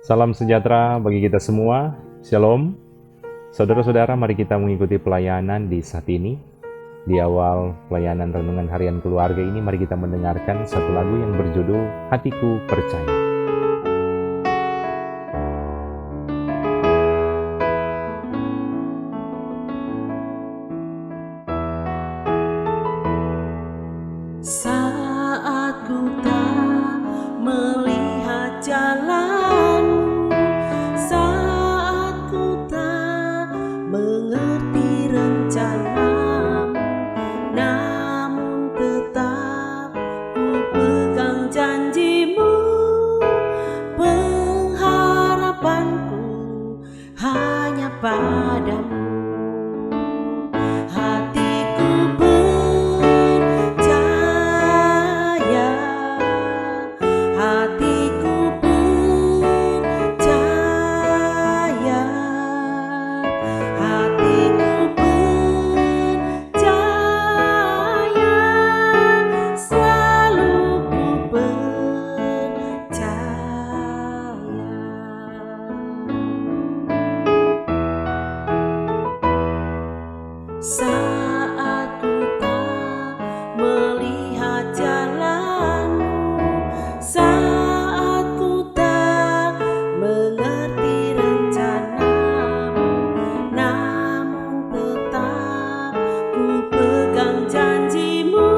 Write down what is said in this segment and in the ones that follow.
Salam sejahtera bagi kita semua. Shalom. Saudara-saudara, mari kita mengikuti pelayanan di saat ini. Di awal pelayanan Renungan Harian Keluarga ini, mari kita mendengarkan satu lagu yang berjudul Hatiku Percaya. Saat ku tak melihat jalanmu, saat ku tak mengerti rencanamu, namun tetap ku pegang janjimu. Pengharapanku hanya padamu. Saat ku tak melihat jalanmu, saat ku tak mengerti rencanamu, namun tetap ku pegang janjimu.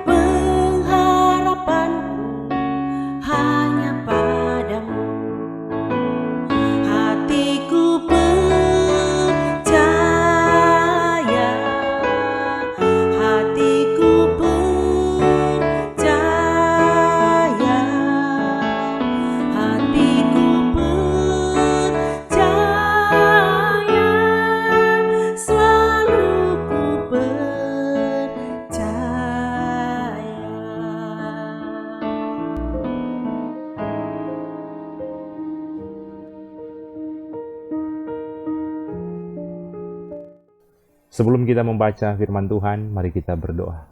Pengharapanku hanya padamu. Hatiku Sebelum kita membaca firman Tuhan, mari kita berdoa.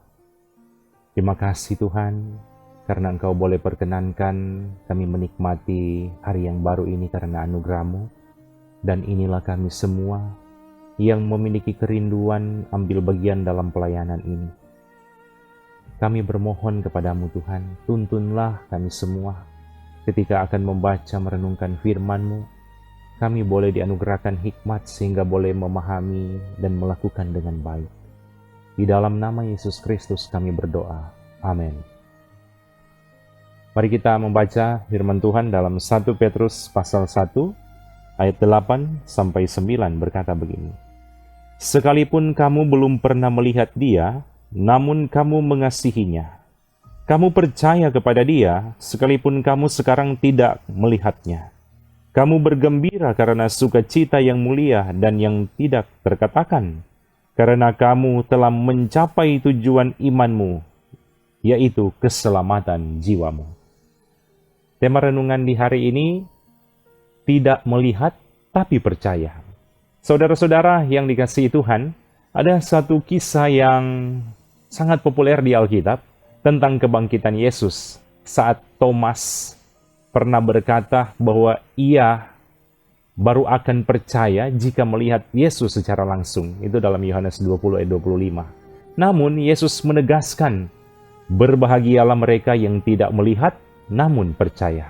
Terima kasih Tuhan, karena Engkau boleh perkenankan kami menikmati hari yang baru ini karena anugerah-Mu. Dan inilah kami semua yang memiliki kerinduan ambil bagian dalam pelayanan ini. Kami bermohon kepadamu Tuhan, tuntunlah kami semua ketika akan membaca merenungkan firman-Mu. Kami boleh dianugerahkan hikmat sehingga boleh memahami dan melakukan dengan baik. Di dalam nama Yesus Kristus kami berdoa. Amin. Mari kita membaca firman Tuhan dalam 1 Petrus pasal 1 ayat 8 sampai 9 berkata begini. Sekalipun kamu belum pernah melihat Dia, namun kamu mengasihinya. Kamu percaya kepada Dia sekalipun kamu sekarang tidak melihatnya. Kamu bergembira karena sukacita yang mulia dan yang tidak terkatakan, karena kamu telah mencapai tujuan imanmu, yaitu keselamatan jiwamu. Tema renungan di hari ini, tidak melihat tapi percaya. Saudara-saudara yang dikasihi Tuhan, ada satu kisah yang sangat populer di Alkitab tentang kebangkitan Yesus saat Thomas pernah berkata bahwa ia baru akan percaya jika melihat Yesus secara langsung. Itu dalam Yohanes 20 ayat 25. Namun Yesus menegaskan, berbahagialah mereka yang tidak melihat namun percaya.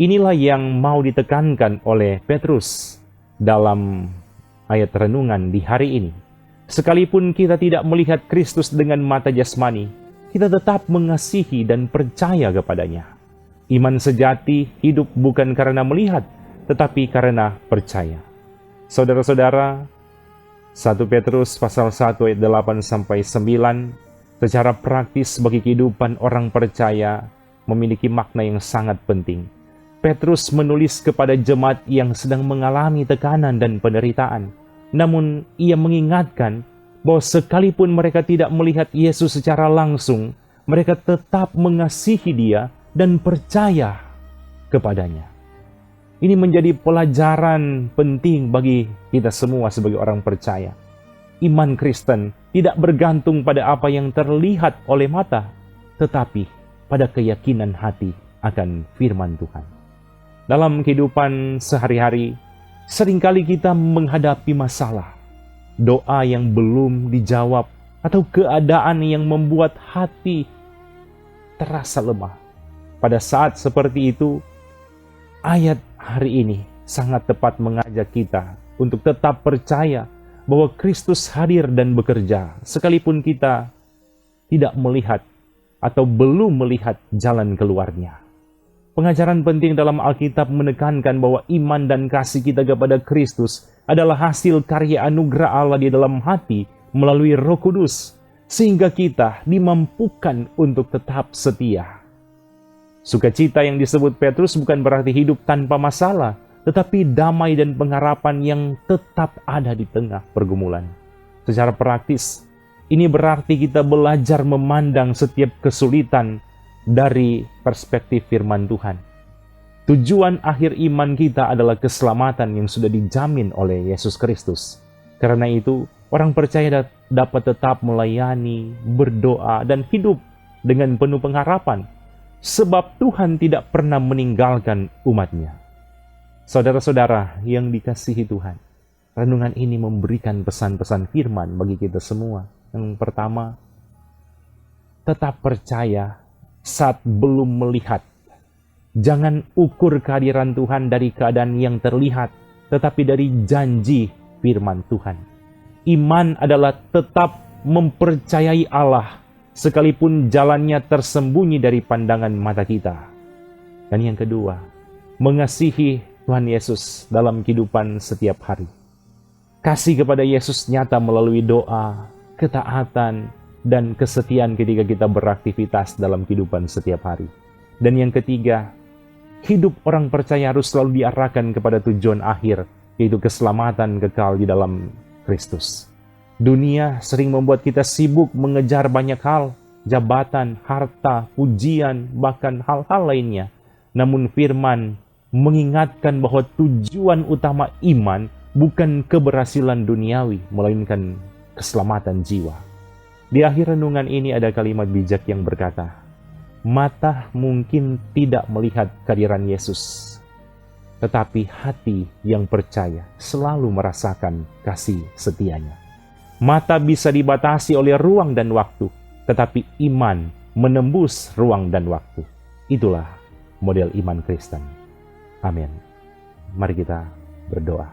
Inilah yang mau ditekankan oleh Petrus dalam ayat renungan di hari ini. Sekalipun kita tidak melihat Kristus dengan mata jasmani, kita tetap mengasihi dan percaya kepadanya. Iman sejati hidup bukan karena melihat, tetapi karena percaya. Saudara-saudara, 1 Petrus pasal 1 ayat 8 sampai 9, secara praktis bagi kehidupan orang percaya memiliki makna yang sangat penting. Petrus menulis kepada jemaat yang sedang mengalami tekanan dan penderitaan. Namun ia mengingatkan bahwa sekalipun mereka tidak melihat Yesus secara langsung, mereka tetap mengasihi Dia dan percaya kepadanya. Ini menjadi pelajaran penting bagi kita semua sebagai orang percaya. Iman Kristen tidak bergantung pada apa yang terlihat oleh mata, tetapi pada keyakinan hati akan firman Tuhan. dalam kehidupan sehari-hari, seringkali kita menghadapi masalah, doa yang belum dijawab, atau keadaan yang membuat hati terasa lemah. Pada saat seperti itu, ayat hari ini sangat tepat mengajak kita untuk tetap percaya bahwa Kristus hadir dan bekerja, sekalipun kita tidak melihat atau belum melihat jalan keluarnya. Pengajaran penting dalam Alkitab menekankan bahwa iman dan kasih kita kepada Kristus adalah hasil karya anugerah Allah di dalam hati melalui Roh Kudus, sehingga kita dimampukan untuk tetap setia. Sukacita yang disebut Petrus bukan berarti hidup tanpa masalah, tetapi damai dan pengharapan yang tetap ada di tengah pergumulan. Secara praktis, ini berarti kita belajar memandang setiap kesulitan dari perspektif firman Tuhan. Tujuan akhir iman kita adalah keselamatan yang sudah dijamin oleh Yesus Kristus. Karena itu, orang percaya dapat tetap melayani, berdoa, dan hidup dengan penuh pengharapan, sebab Tuhan tidak pernah meninggalkan umat-Nya. Saudara-saudara yang dikasihi Tuhan, renungan ini memberikan pesan-pesan firman bagi kita semua. Yang pertama, tetap percaya saat belum melihat. Jangan ukur kehadiran Tuhan dari keadaan yang terlihat, tetapi dari janji firman Tuhan. Iman adalah tetap mempercayai Allah, sekalipun jalannya tersembunyi dari pandangan mata kita. Dan yang kedua, mengasihi Tuhan Yesus dalam kehidupan setiap hari. Kasih kepada Yesus nyata melalui doa, ketaatan, dan kesetiaan ketika kita beraktivitas dalam kehidupan setiap hari. Dan yang ketiga, hidup orang percaya harus selalu diarahkan kepada tujuan akhir, yaitu keselamatan kekal di dalam Kristus. Dunia sering membuat kita sibuk mengejar banyak hal, jabatan, harta, pujian, bahkan hal-hal lainnya. Namun firman mengingatkan bahwa tujuan utama iman bukan keberhasilan duniawi, melainkan keselamatan jiwa. Di akhir renungan ini ada kalimat bijak yang berkata, mata mungkin tidak melihat kehadiran Yesus, tetapi hati yang percaya selalu merasakan kasih setianya. Mata bisa dibatasi oleh ruang dan waktu, tetapi iman menembus ruang dan waktu. Itulah model iman Kristen. Amin. Mari kita berdoa.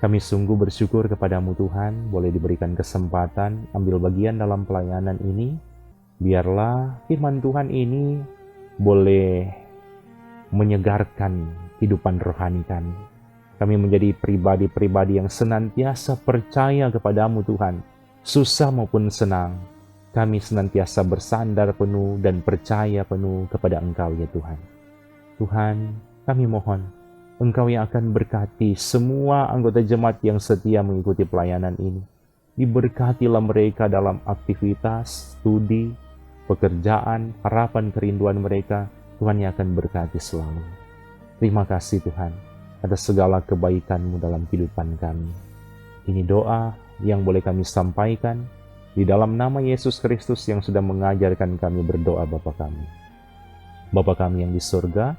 Kami sungguh bersyukur kepadamu Tuhan, boleh diberikan kesempatan ambil bagian dalam pelayanan ini. Biarlah firman Tuhan ini boleh menyegarkan kehidupan rohani kami. Kami menjadi pribadi-pribadi yang senantiasa percaya kepadamu Tuhan. Susah maupun senang, kami senantiasa bersandar penuh dan percaya penuh kepada Engkau ya Tuhan. Tuhan, kami mohon Engkau yang akan berkati semua anggota jemaat yang setia mengikuti pelayanan ini. Diberkatilah mereka dalam aktivitas, studi, pekerjaan, harapan, kerinduan mereka. Tuhan yang akan berkati selalu. Terima kasih Tuhan atas segala kebaikan-Mu dalam kehidupan kami. Ini doa yang boleh kami sampaikan di dalam nama Yesus Kristus yang sudah mengajarkan kami berdoa Bapa kami. Bapa kami yang di surga,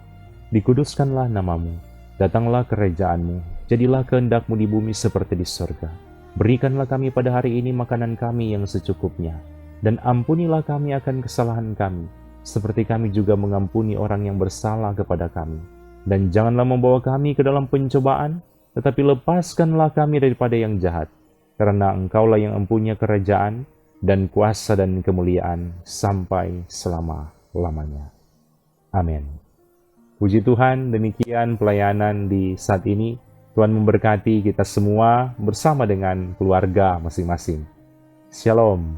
dikuduskanlah nama-Mu, datanglah kerajaan-Mu, jadilah kehendak-Mu di bumi seperti di surga. Berikanlah kami pada hari ini makanan kami yang secukupnya, dan ampunilah kami akan kesalahan kami, seperti kami juga mengampuni orang yang bersalah kepada kami. Dan janganlah membawa kami ke dalam pencobaan, tetapi lepaskanlah kami daripada yang jahat, karena Engkaulah yang mempunyai kerajaan, dan kuasa dan kemuliaan, sampai selama-lamanya. Amin. Puji Tuhan, demikian pelayanan di saat ini. Tuhan memberkati kita semua bersama dengan keluarga masing-masing. Shalom.